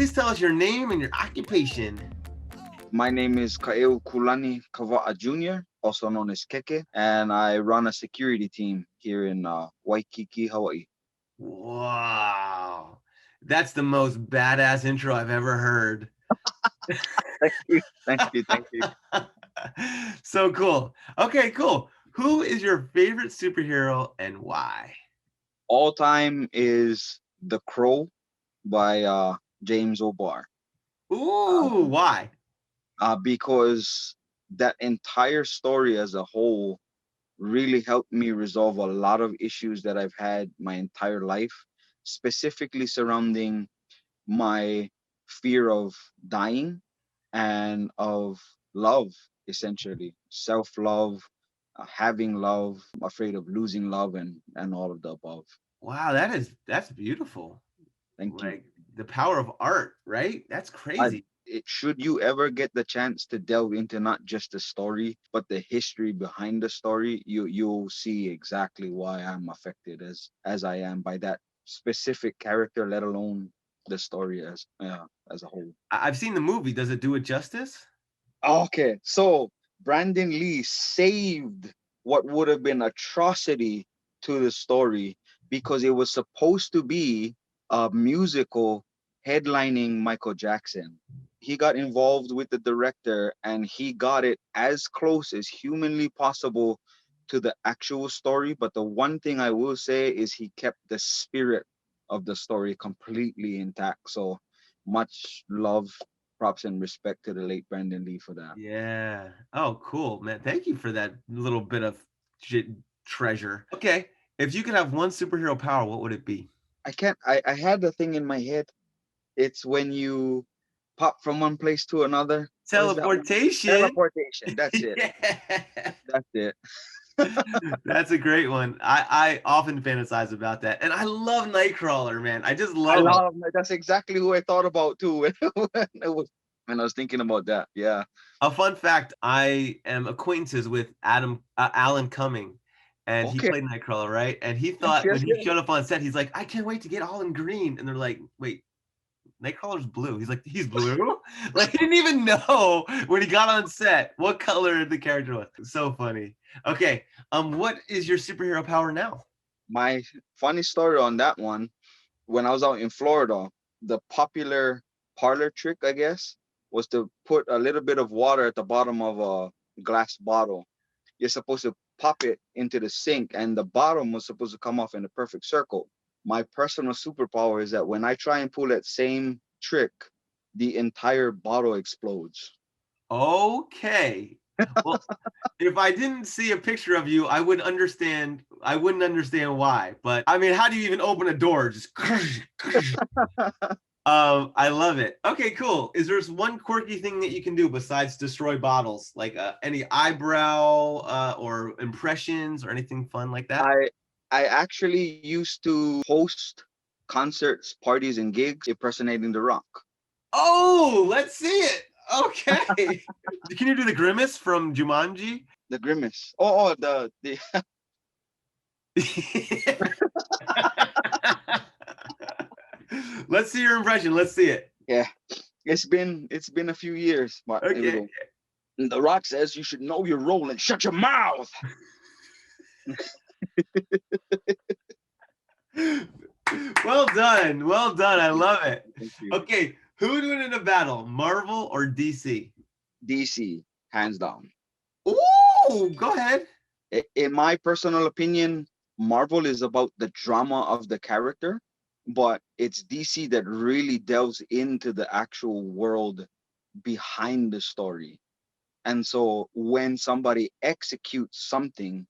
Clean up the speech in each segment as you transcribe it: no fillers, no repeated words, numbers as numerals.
please tell us your name and your occupation? My name is Kaeo Kulani Kava'a Jr., also known as Keke, and I run a security team here in Waikiki, Hawaii. Wow. That's the most badass intro I've ever heard. Thank you, thank you, thank you. So cool. Okay, cool. Who is your favorite superhero and why? All time is The Crow by James O'Barr. Ooh, why? Because that entire story as a whole really helped me resolve a lot of issues that I've had my entire life, specifically surrounding my fear of dying and of love, essentially self love, having love, afraid of losing love, and all of the above. Wow, that's beautiful. Thank you. Like the power of art, right? That's I, crazy. should you ever get the chance to delve into not just the story but the history behind the story, you'll see exactly why I'm affected as I am by that specific character, let alone the story as a whole. I've seen the movie. Does it do it justice? Okay, so Brandon Lee saved what would have been atrocity to the story because it was supposed to be a musical headlining Michael Jackson. He got involved with the director and he got it as close as humanly possible to the actual story. But the one thing I will say is he kept the spirit of the story completely intact. So much love, props, and respect to the late Brandon Lee for that. Yeah. Oh, cool, man. Thank you for that little bit of shit treasure. Okay. If you could have one superhero power, what would it be? I can't. I had the thing in my head. It's when you pop from one place to another. What is that one? Teleportation. Teleportation. That's it. Yeah. That's it. That's a great one. I often fantasize about that. And I love Nightcrawler, man. I just I love him. love. That's exactly who I thought about too when I was thinking about that. Yeah. A fun fact, I am acquaintances with Alan Cumming, and he Okay. played Nightcrawler, right? And he Yes. thought when Yes. he Yes. showed up on set, he's like, I can't wait to get all in green. And they're like, wait, Nightcrawler's blue. He's like, he's blue? Like, he didn't even know when he got on set what color the character was. So funny. Okay, what is your superhero power now? My funny story on that one. When I was out in Florida, the popular parlor trick, I guess, was to put a little bit of water at the bottom of a glass bottle. You're supposed to pop it into the sink, and the bottom was supposed to come off in a perfect circle. My personal superpower is that when I try and pull that same trick, the entire bottle explodes. Okay. Well, if I didn't see a picture of you, I wouldn't understand why. But I mean, how do you even open a door? Just I love it. Okay, cool. Is there one quirky thing that you can do besides destroy bottles? Like any eyebrow or impressions or anything fun like that? I I actually used to host concerts, parties, and gigs impersonating The Rock. Oh, let's see it. Okay. Can you do the grimace from Jumanji? The grimace. Oh, the Let's see your impression. Let's see it. yeah. It's been a few years, but here we Okay. go. And The Rock says you should know your role and shut your mouth. Well done. Well done. I love it. Thank you. Okay. Who would win in a battle, Marvel or DC? DC, hands down. Ooh, go ahead. In my personal opinion, Marvel is about the drama of the character, but it's DC that really delves into the actual world behind the story. And so when somebody executes something,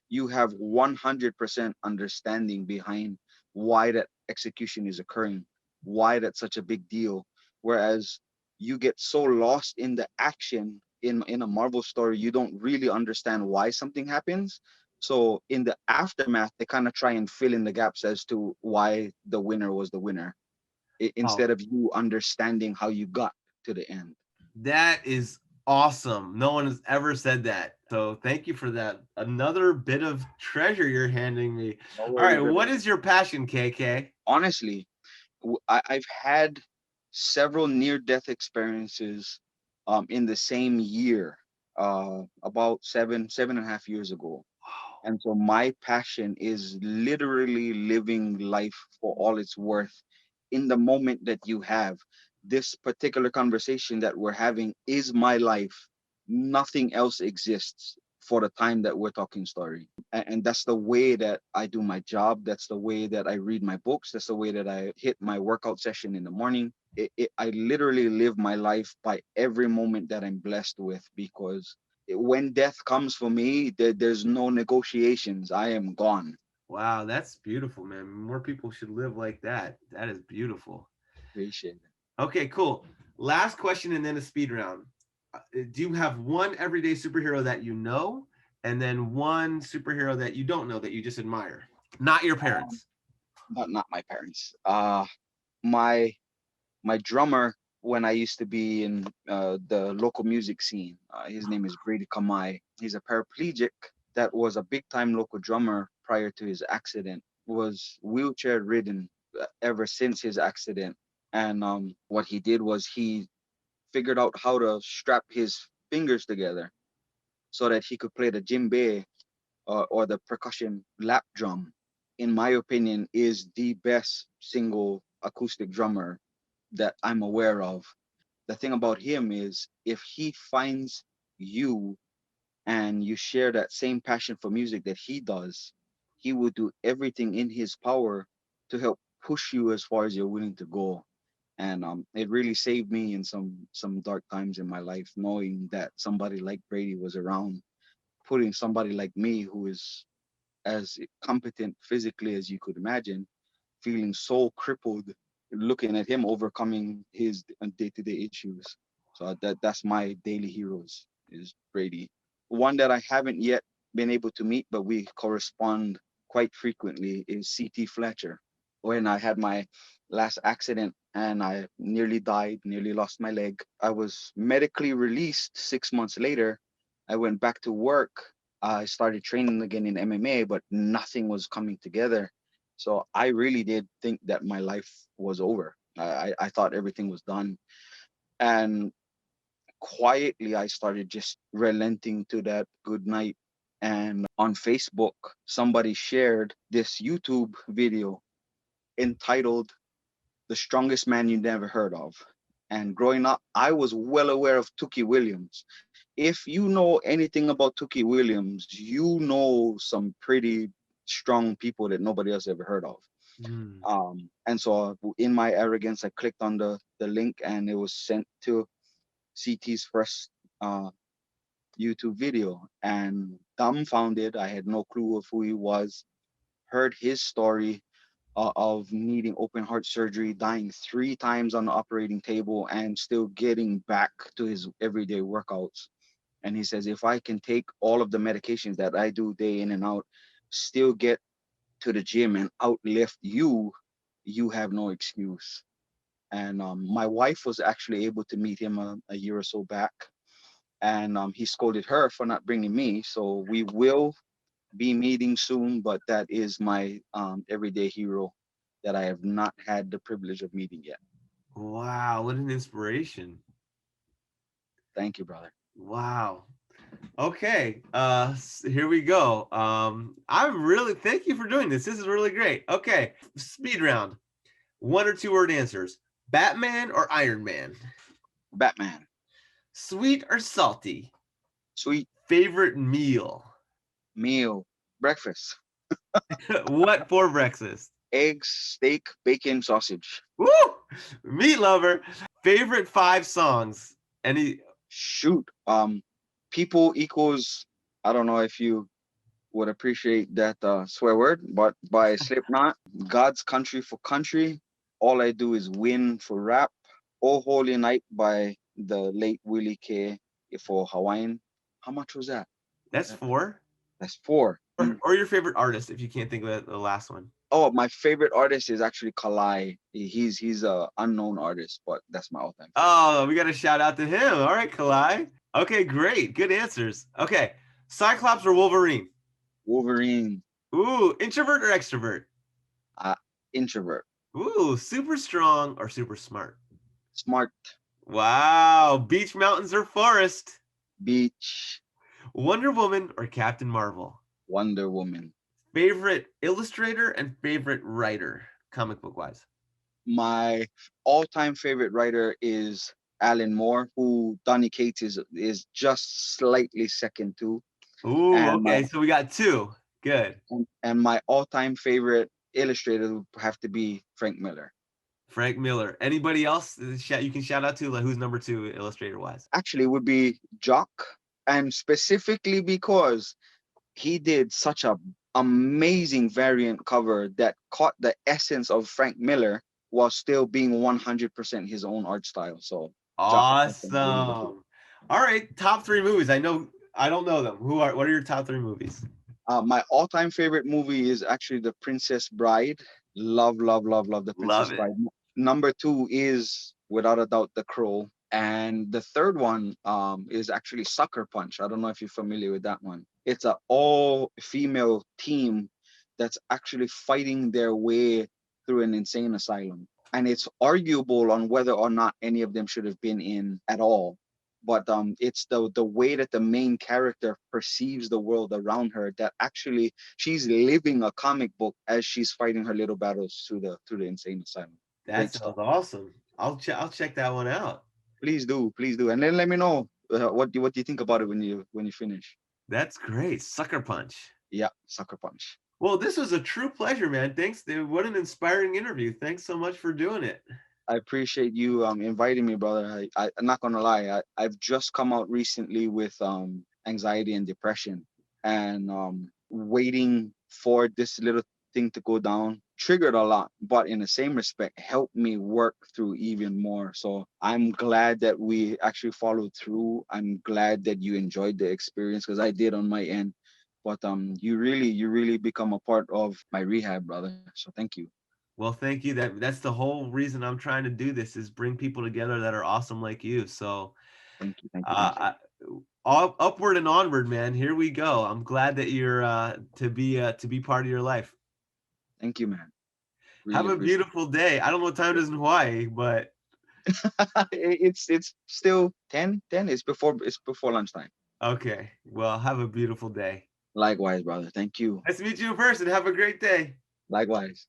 you have 100% understanding behind why that execution is occurring, why that's such a big deal. Whereas you get so lost in the action in a Marvel story, you don't really understand why something happens. So in the aftermath, they kind of try and fill in the gaps as to why the winner was the winner, Oh, instead of you understanding how you got to the end. that is awesome. No one has ever said that. So thank you for that. Another bit of treasure you're handing me. No All right. worries, What brother. is your passion, KK? Honestly, I've had several near-death experiences in the same year, about 7.5 years ago. Wow. And so my passion is literally living life for all it's worth in the moment that you have. This particular conversation that we're having is my life. Nothing else exists for the time that we're talking story. And that's the way that I do my job. That's the way that I read my books. That's the way that I hit my workout session in the morning. I literally live my life by every moment that I'm blessed with, because when death comes for me, there's no negotiations. I am gone. Wow, that's beautiful, man. More people should live like that. That is beautiful. Appreciate it. Okay, cool. Last question and then a speed round. Do you have one everyday superhero that you know, and then one superhero that you don't know that you just admire? Not your Um, parents. but not my parents. My my drummer when I used to be in the local music scene. His name is Brady Kamai. He's a paraplegic that was a big time local drummer prior to his accident. Was wheelchair ridden ever since his accident. And what he did was he figured out how to strap his fingers together so that he could play the djembe, or the percussion lap drum. In my opinion, is the best single acoustic drummer that I'm aware of. The thing about him is if he finds you and you share that same passion for music that he does, he will do everything in his power to help push you as far as you're willing to go. And it really saved me in some dark times in my life, knowing that somebody like Brady was around, putting somebody like me who is as competent physically as you could imagine, feeling so crippled, looking at him overcoming his day-to-day issues. So that's my daily heroes is Brady. One that I haven't yet been able to meet, but we correspond quite frequently, is CT Fletcher. When I had my last accident and I nearly died, nearly lost my leg, I was medically released 6 months later. I went back to work. I started training again in MMA, but nothing was coming together. So I really did think that my life was over. I thought everything was done. And quietly, I started just relenting to that good night. And on Facebook, somebody shared this YouTube video entitled The Strongest Man You Never Heard of. And growing up, I was well aware of Tookie Williams. If you know anything about Tookie Williams, you know some pretty strong people that nobody else ever heard of. Mm. And so in my arrogance, I clicked on the link and it was sent to CT's first uh, YouTube video, and dumbfounded. I had no clue of who he was. Heard his story of needing open heart surgery, dying 3 times on the operating table, and still getting back to his everyday workouts. And he says, if I can take all of the medications that I do day in and out, still get to the gym and outlift you, you have no excuse. And my wife was actually able to meet him a year or so back, and he scolded her for not bringing me. So we will be meeting soon, but that is my everyday hero that I have not had the privilege of meeting yet. Wow, what an inspiration. Thank you, brother. Wow. Okay, here we go. I'm really thank you for doing this. This is really great. Okay, speed round. One or two word answers. Batman or Iron Man? Batman. Sweet or salty? Sweet Favorite meal? meal. Breakfast. What for breakfast? Eggs, steak, bacon, sausage. Woo! Meat lover. Favorite 5 songs? Any? Shoot. People equals, I don't know if you would appreciate that swear word, but by Slipknot, God's Country for Country, All I Do Is Win for rap, Oh Holy Night by the late Willie K for Hawaiian. How much was that? That's 4. That's 4. Or your favorite artist if you can't think of the last one. Oh, my favorite artist is actually Kalai. He's a unknown artist, but that's my all-time favorite. Oh, we got to shout out to him. All right, Kalai. Okay, great. Good answers. Okay. Cyclops or Wolverine? Wolverine, Ooh, introvert or extrovert? uh, introvert, Ooh, super strong or super smart? Smart. Wow. Beach, mountains, or forest? Beach. Wonder Woman or Captain Marvel? Wonder Woman. Favorite illustrator and favorite writer, comic book wise? My all-time favorite writer is Alan Moore, who Donny Cates is just slightly second to. Ooh, And my okay. So we got two. Good. and my all-time favorite illustrator would have to be Frank Miller. Frank Miller. Anybody else you can shout out to? Like, who's number two illustrator wise? Actually, it would be Jock, and specifically because he did such a amazing variant cover that caught the essence of Frank Miller while still being 100% his own art style. So Jock is definitely number two. Awesome. All right, top three movies. I don't know them. What are your top three movies? My all-time favorite movie is actually The Princess Bride. Love, love, love, love The Princess Love it. Bride. Number two is without a doubt The Crow. And the third one is actually Sucker Punch. I don't know if you're familiar with that one. It's an all-female team that's actually fighting their way through an insane asylum. And it's arguable on whether or not any of them should have been in at all. But it's the way that the main character perceives the world around her that actually she's living a comic book as she's fighting her little battles through the insane asylum. That Great stuff. sounds awesome. I'll check that one out. Please do, and then let me know what do you think about it when you finish. That's great. Sucker Punch. Yeah, Sucker Punch. Well, this was a true pleasure, man. Thanks, dude. What an inspiring interview. Thanks so much for doing it. I appreciate you inviting me, brother. I'm not gonna lie. I've just come out recently with anxiety and depression, and waiting for this little thing to go down triggered a lot, but in the same respect helped me work through even more. So I'm glad that we actually followed through. I'm glad that you enjoyed the experience because I did on my end. But you really become a part of my rehab, brother. So thank you. Well, thank you. That's the whole reason I'm trying to do this is bring people together that are awesome like you. So, Thank you. Thank you. Thank you. uh, upward and onward, man. Here we go. I'm glad that you're to be part of your life. Thank you, man. Have Really a appreciate beautiful day. I don't know what time it is in Hawaii, but it. It's still 10. It's before lunchtime. okay. Well, have a beautiful day. Likewise, brother. Thank you. Nice to meet you in person. Have a great day. Likewise.